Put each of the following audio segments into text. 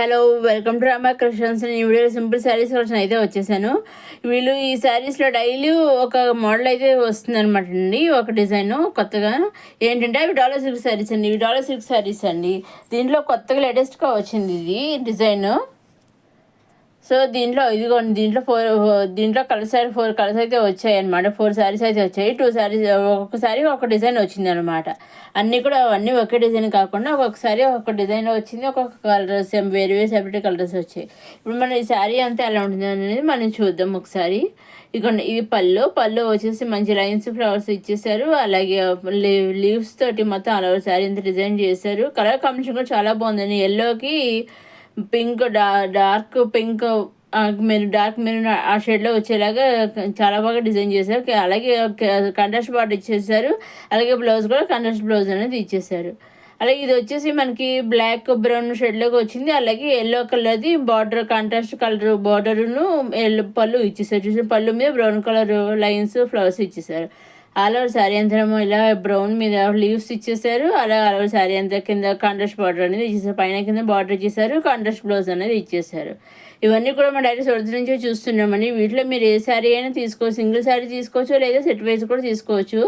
Hello, welcome to Rama collections. ఈ వీడియోలో simple saris collection అయితే వచ్చేసాను. వీళ్ళు ఈ శారీస్లో డైలీ ఒక మోడల్ అయితే వస్తుంది అనమాట అండి. ఒక డిజైన్ కొత్తగా ఏంటంటే అవి డాలర్ సిల్క్ శారీస్ అండి. ఇవి డాలర్ సిల్క్ శారీస్ అండి. దీంట్లో కొత్తగా లేటెస్ట్గా వచ్చింది ఇది డిజైన్. సో ఇదిగోండి దీంట్లో కలర్స్ 4 కలర్స్ అయితే వచ్చాయి అనమాట. 4 శారీస్ అయితే వచ్చాయి. 2 శారీస్ ఒక్కొక్కసారి ఒక డిజైన్ వచ్చింది అనమాట. అన్నీ ఒకే డిజైన్ కాకుండా ఒక్కొక్కసారి ఒక డిజైన్ వచ్చింది, ఒక్కొక్క కలర్స్ వేరే సెపరేట్ కలర్స్ వచ్చాయి. ఇప్పుడు మన ఈ శారీ అంతా ఎలా ఉంటుంది అనేది మనం చూద్దాం ఒకసారి. ఇది పళ్ళు వచ్చేసి మంచి లైన్స్ ఫ్లవర్స్ ఇచ్చేసారు. అలాగే లీవ్స్ తోటి మొత్తం అలా శారీ అంతా డిజైన్ చేశారు. కలర్ కాంబినేషన్ కూడా చాలా బాగుందండి. ఎల్లోకి pink, dark pink, dark maroon ఆ షేడ్లో వచ్చేలాగా చాలా బాగా డిజైన్ చేశారు. అలాగే కంట్రాస్ట్ బార్డర్ ఇచ్చేసారు. అలాగే బ్లౌజ్ కూడా కంట్రాస్ట్ బ్లౌజ్ అనేది ఇచ్చేసారు. అలాగే ఇది వచ్చేసి మనకి బ్లాక్ బ్రౌన్ షేడ్లోకి వచ్చింది. అలాగే ఎల్లో కలర్ది బార్డర్, కాంట్రాస్ట్ కలర్ బార్డర్ను పళ్ళు ఇచ్చేసారు. చూసిన పళ్ళు మీద బ్రౌన్ కలర్ లైన్స్ ఫ్లవర్స్ ఇచ్చేసారు. ఆల్ ఓవర్ శారీ అంతా ఇలా బ్రౌన్ మీద లీవ్స్ ఇచ్చేసారు. అలా ఆల్ ఓవర్ శారీ అంతా కింద కాంట్రాస్ట్ బార్డర్ అనేది ఇచ్చేసారు. పైన కింద బార్డర్ ఇచ్చేసారు. కాంట్రాస్ట్ బ్లౌజ్ అనేది ఇచ్చేసారు. ఇవన్నీ కూడా మా డైరెక్ట్ సొంత నుంచే చూస్తున్నామని. వీటిలో మీరు ఏ శారీ అయినా తీసుకోవచ్చు. సింగిల్ శారీ తీసుకోవచ్చు, లేదా సెట్ వైజ్ కూడా తీసుకోవచ్చు.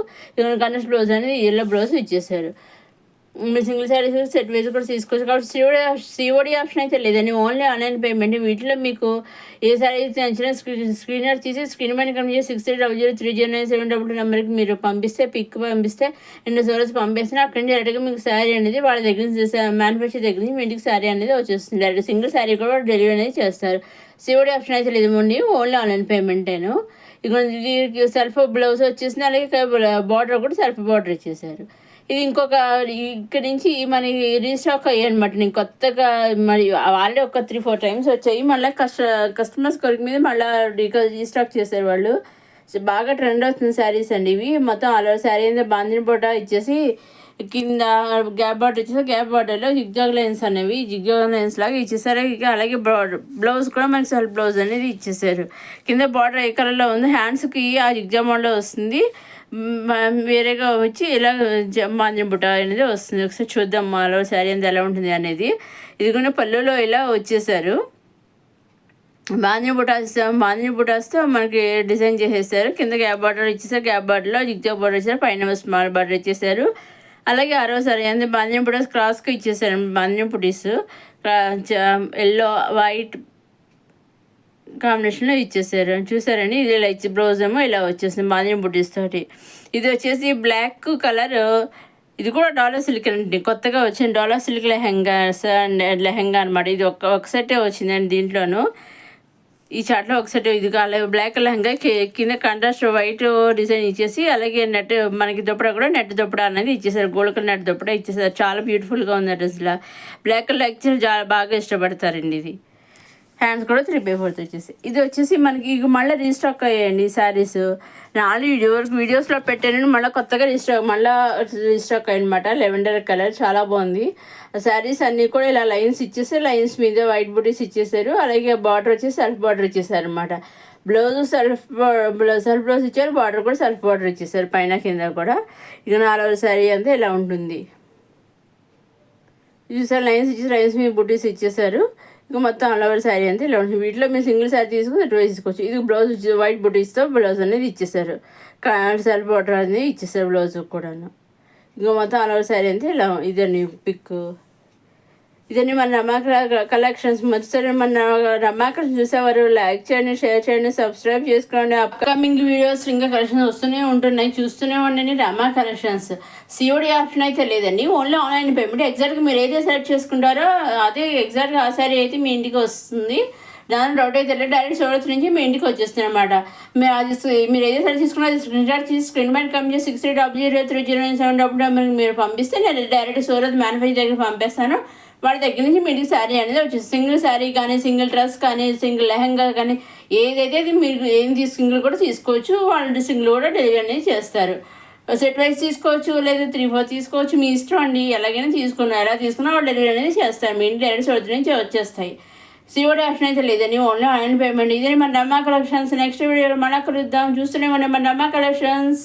కాంట్రాస్ట్ బ్లౌజ్ అనేది ఎల్లో బ్లౌజ్ ఇచ్చేసారు. మీరు సింగిల్ శారీస్ సెట్ వైజ్ కూడా తీసుకోవచ్చు. కాబట్టి సిఓడి ఆప్షన్ అయితే లేదండి, ఓన్లీ ఆన్లైన్ పేమెంట్. వీటిలో మీకు ఏ శారీ అయితే నచ్చినా స్క్రీనర్ తీసి స్క్రీన్ పైన కంపెనీ 6300300972 నెంబర్కి మీరు పంపిస్తే, పిక్ పంపిస్తే 2 సోర్స్ పంపిస్తే అక్కడి నుంచి డైరెక్ట్గా మీకు శారీ అనేది వాళ్ళ దగ్గర నుంచి మ్యానుఫ్యాక్చర్ దగ్గర నుంచి మీ ఇంటికి శారీ అనేది వచ్చేస్తుంది. డైరెక్ట్ సింగిల్ శారీ కూడా డెలివరీ అనేది చేస్తారు. సిఓడి ఆప్షన్ అయితే లేదు, ఓన్లీ ఆన్లైన్ పేమెంటేను. ఇక సెల్ఫ్ బ్లౌజ్ వచ్చేసింది. అలాగే బార్డర్ కూడా సెల్ఫ్ బార్డర్ ఇచ్చేసారు. ఇది ఇక్కడి నుంచి మనకి రీస్టాక్ అయ్యాయి అనమాట. నేను కొత్తగా మరి వాళ్ళే ఒక 3-4 టైమ్స్ వచ్చాయి. మళ్ళీ కస్టమర్స్ కొరకు మీద మళ్ళీ రీస్టాక్ చేశారు వాళ్ళు. సో బాగా ట్రెండ్ అవుతుంది శారీస్ అండి ఇవి. మొత్తం ఆల్ ఓవర్ శారీ అంతా బాందిని పూట ఇచ్చేసి కింద గ్యాప్ బార్డర్ ఇచ్చేసి గ్యాప్ బార్డర్లో జిగ్జాగ్ లైన్స్ అనేవి జిగ్జాగ్ లైన్స్ లాగా ఇచ్చేసారు. ఇక అలాగే బ్లౌజ్ కూడా మనకి సెల్ఫ్ బ్లౌజ్ అనేది ఇచ్చేసారు. కింద బార్డర్ ఏ కలర్లో ఉంది, హ్యాండ్స్కి ఆ జిగ్జాగ్ మోడల్లో వస్తుంది. వేరేగా వచ్చి ఇలా మాంద్యం బుట్ట అనేది వస్తుంది. ఒకసారి చూద్దాం మాలో శారీ అంతా ఎలా ఉంటుంది అనేది. ఇది కూడా పళ్ళులో ఇలా వచ్చేసారు. బాందిని బుటాస్తో మనకి డిజైన్ చేసేసారు. కింద గ్యాప్ బార్డర్ ఇచ్చేసారు. గ్యాప్ బార్డర్లో జిగ్జాగ్ బార్డర్ ఇచ్చారు. పైన స్మాల్ బార్డర్ ఇచ్చేసారు. అలాగే సారీ అంటే బాందిని బుటాస్ క్రాస్కి ఇచ్చేసారు. బాందిని బుటీస్ ఎల్లో వైట్ కాంబినేషన్లో ఇచ్చేసారు. చూసారండి, ఇది ఇలా ఇచ్చి బ్లౌజ్ ఏమో ఇలా వచ్చేసింది బాందిని బుటీస్ తోటి. ఇది వచ్చేసి బ్లాక్ కలర్. ఇది కూడా డాలర్ సిల్క్ అండి, కొత్తగా వచ్చిన డాలర్ సిల్క్ లెహంగా అనమాట. ఇది ఒక సెట్టే వచ్చిందండి దీంట్లోనూ. ఈ చాట్లో ఒక సెట్ ఇది అలాగే బ్లాక్ లెహంగా కింద కాంట్రాస్ట్ వైట్ డిజైన్ ఇచ్చేసి అలాగే నెట్ మనకి దుప్పడా కూడా నెట్ దుప్పడా అనేది ఇచ్చేసారు. గోల్డ్ కలర్ నెట్ దుప్పడా ఇచ్చేసారు. చాలా బ్యూటిఫుల్గా ఉంది అసలు. బ్లాక్ కలర్ యాక్చువల్ చాలా బాగా ఇష్టపడతారండి. ఇది హ్యాండ్స్ కూడా 3/4 వచ్చేసి. ఇది వచ్చేసి మనకి ఇక మళ్ళీ రీస్టాక్ అయ్యాయండి శారీస్. ఆల్రెడీ వీడియోస్లో పెట్టాను, మళ్ళీ కొత్తగా రీస్టాక్ అయ్యనమాట. లెవెండర్ కలర్ చాలా బాగుంది. శారీస్ అన్నీ కూడా ఇలా లైన్స్ ఇచ్చేసి లైన్స్ మీద వైట్ బుటీస్ ఇచ్చేసారు. అలాగే బార్డర్ వచ్చేసి సెల్ఫ్ బార్డర్ ఇచ్చేసారు అనమాట. బ్లౌజ్ సెల్ఫ్ బ్లౌజ్ ఇచ్చారు. బార్డర్ కూడా సెల్ఫ్ బార్డర్ ఇచ్చేసారు పైన కింద కూడా. ఇక 4వ శారీ అంతా ఇలా ఉంటుంది. చూసారు, లైన్స్ ఇచ్చేసి లైన్స్ మీద బుటీస్ ఇచ్చేసారు. ఇక మొత్తం ఆల్ ఓవర్ శారీ అంతా ఇలా ఉంటుంది. వీటిలో మీరు సింగిల్ శారీ తీసుకుని డ్రెస్ తీసుకోవచ్చు. ఇది బ్లౌజ్ వైట్ బుటీస్తో బ్లౌజ్ అనేది ఇచ్చేసారు. సెల్ఫ్ బార్డర్ అనేది ఇచ్చేసారు బ్లౌజ్ కూడాను. ఇక మొత్తం ఆల్ ఓవర్ శారీ అంతా ఇలా ఇదండి పిక్. ఇదండి మన రమా కలెక్షన్స్. మొదటిసారి మన రమా కలెక్షన్ చూసేవారు లైక్ చేయండి, షేర్ చేయండి, సబ్స్క్రైబ్ చేసుకోండి. అప్కమింగ్ వీడియోస్ ఇంకా కలెక్షన్స్ వస్తూనే ఉంటున్నాయి, చూస్తూనే ఉండండి. రమా కలెక్షన్స్. సిఓడి ఆప్షన్ అయితే లేదండి, ఓన్లీ ఆన్లైన్ పేమెంట్. ఎగ్జాక్ట్గా మీరు ఏదైతే సెలెక్ట్ చేసుకుంటారో అదే ఎగ్జాక్ట్గా ఆ శారీ అయితే మీ ఇంటికి వస్తుంది. దాని డౌట్ అయితే డైరెక్ట్ సోర్స్ నుంచి మీ ఇంటికి వచ్చేస్తుంది అనమాట. మీరు ఏదైతే సెలెక్ట్ చేసుకున్నా అది స్క్రీన్ పైన కంపెనీ 6300300972 మీరు పంపిస్తే నేను డైరెక్ట్ సోర్స్ మ్యానుఫ్యాక్చర్ దగ్గర పంపిస్తాను. వాళ్ళ దగ్గర నుంచి మీ ఇంటికి శారీ అనేది వచ్చేసి సింగిల్ శారీ కానీ, సింగిల్ డ్రెస్ కానీ, సింగిల్ లెహంగా కానీ ఏదైతే అది మీరు సింగిల్ కూడా తీసుకోవచ్చు. వాళ్ళు సింగిల్ కూడా డెలివరీ అనేది చేస్తారు. సెట్ వైజ్ తీసుకోవచ్చు, లేదా 3-4 తీసుకోవచ్చు, మీ ఇష్టం అండి. ఎలాగైనా ఎలా తీసుకున్నా వాళ్ళు డెలివరీ అనేది చేస్తారు. మీ ఇంటి డైరెక్ట్ సోర్స్ నుంచి వచ్చేస్తాయి. సిఓడి ఆప్షన్ అయితే లేదండి, ఓన్లీ ఆన్లైన్ పేమెంట్. ఇదే మన రమా కలెక్షన్స్. నెక్స్ట్ వీడియోలో మళ్ళీ కలుద్దాం. చూస్తూనే మన రమా కలెక్షన్స్.